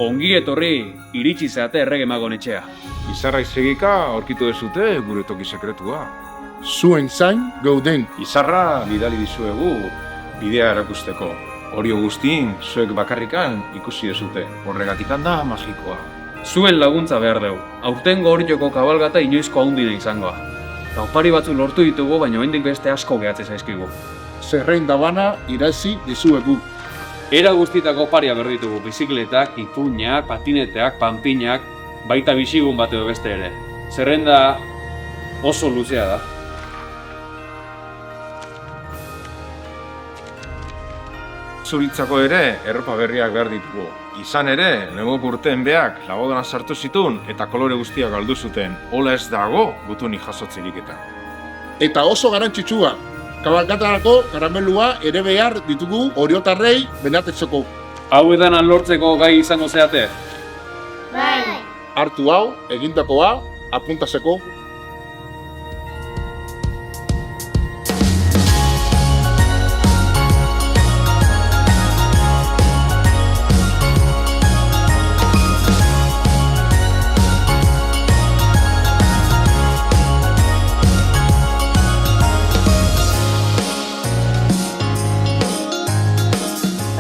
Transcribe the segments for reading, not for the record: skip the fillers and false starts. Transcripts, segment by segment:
Ongi etorri iritsi zeate errege magon etxea. Izarra izegika aurkitu dezute gure toki sekretua. Zuen zain gauden. Izarra bidali dizuegu bidea erakusteko. Orio guztin, zuek bakarrikan ikusi dezute. Horregatik da magikoa. Zuen laguntza behar dugu. Aurtengo Orioko kabalgata inoizko handina izangoa. Eta opari batzuk lortu ditugu, baina oraindik beste asko gehatzen zaizkigu. Zerrenda bana irazi dizuegu. Era guztietako oparia berditugu, bizikletak, ipuinak, patineteak, panpinak, baita bisigun bat edo beste ere. Zerrenda oso luzea da. Zuritzako ere erropa berriak behar ditugu. Izan ere, negok urteen beak labodonan sartu zitun eta kolore guztiak galdu zuten. Hola ez dago gutunik jasotzerik eta. Eta oso garantzitsua, kabalgatarako karamelua ere behar ditugu oriotarrei benatetzeko. Hau edanan lortzeko gai izango zeate? Bai. Hartu hau, egindakoa, apuntaseko.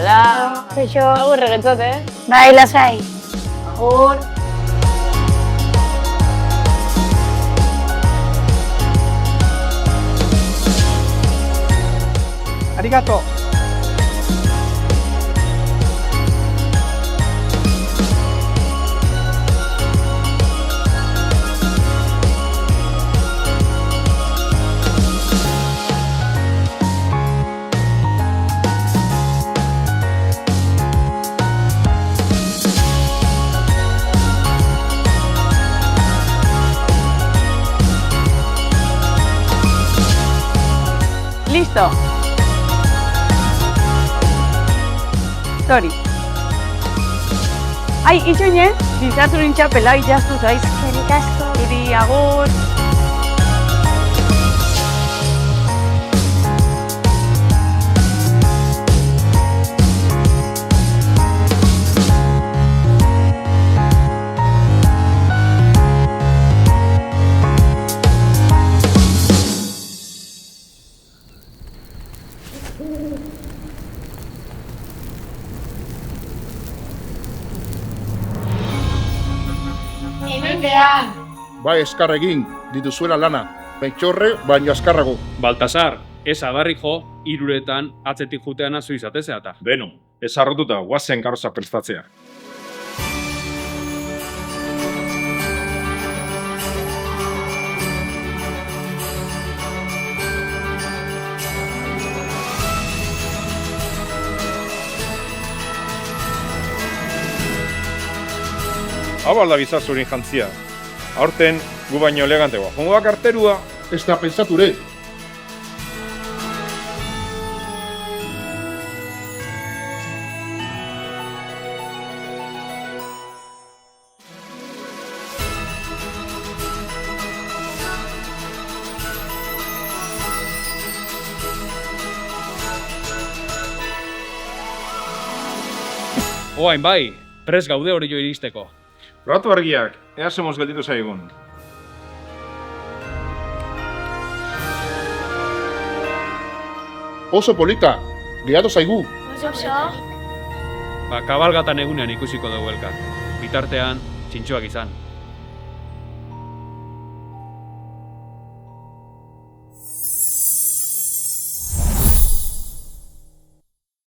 Hola. Kaixo. Agur regetzot, Bai, lasai. Agur. Arigato. Listo. Sorry. Ai, itxoine, bizatu nintxapela itxastu zaiz. Eskerrik asko. Zuri, agur. Hemen behan. Bai, eskar egin, dituzuela lana. Pentxorre, baino askarrago. Baltasar, ez adarrik jo, hiruretan atzetik jutean azu izate zeata. Beno, ez harrotuta guazen karoza prestatzea. Hau alda bizazurin jantzia. Aurten, gu baino elegantegoa. Jongoak arterua. Ez da pentsature. Oain bai, prest gaude hori jo iristeko. Probatu argiak, ea semoz gelditu zaigun. Oso polita, gehatu zaigu. Oso. Kabalgatan egunean ikusiko dugu elkar. Bitartean, txintxoak izan.